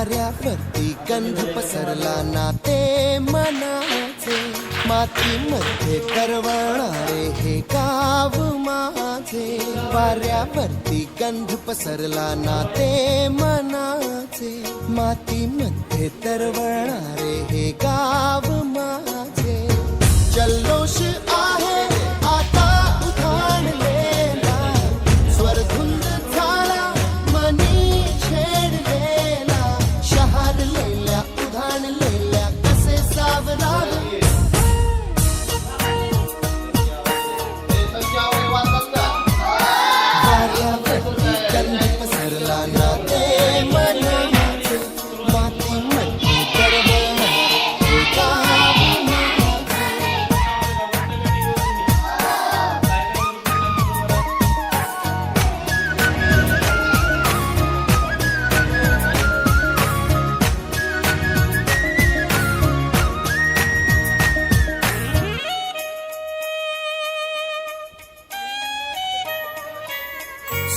वाऱ्यावरती गंध पसरला ना ते मनाचे, मातीमध्ये तरवणारे हे गाव माझे. वाऱ्यावरती गंध पसरला ना ते मनाचे, मातीमध्ये तरवणारे हे गाव माझे. जल्लोष आहे आता उधाणलेला, स्वरधुंद झाला मनी छेडलेला. शहारलेल्या उधाणलेल्या कसे सावरावे. वाऱ्यावरती गंध पसरला ना ते मनाचे, मातीमध्ये तरवणारे हे गाव माझे.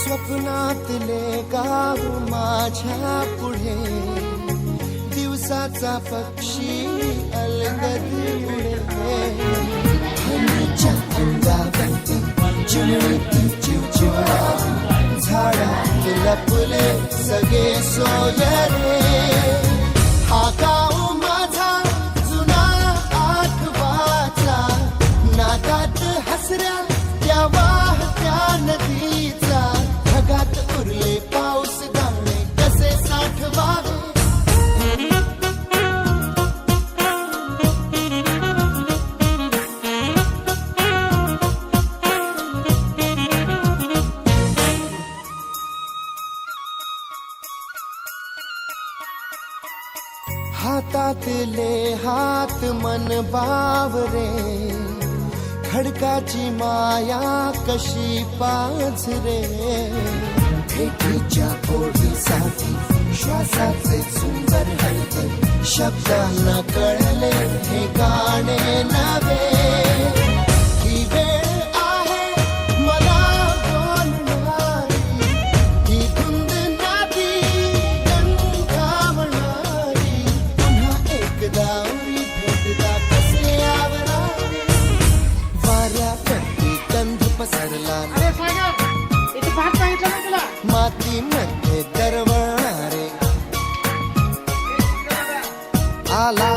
स्वप्नातले गाव माझ्या पुढे, दिवसाचा पक्षी अलगद उडे. हनीच्या अंगावरती चिमणीची चिवचिवणावी, झाडात लपले सगळे सोयरे. हा गाव माझा जुना आठवाचा, नादात हसऱ्या त्या वाहत्या नदीचा. ढगात उरले पाऊस दाणे कसे साठवावे. हातातले हात मन बावरे, खडकाची माया कशी पाझरे. भेटीच्या ओढीसाठी श्वासाचे सुंदर हळते, शब्दांना कळले हे गाणे नवे. ही वेळ आहे मला बोलणारी, ही धुंद नादी गंधावणारी. पुन्हा एकदा उरी भेटदा कसे आवरावे. वाऱ्यावरती गंध पसरला ना मातीमध्ये तरवणारे, आला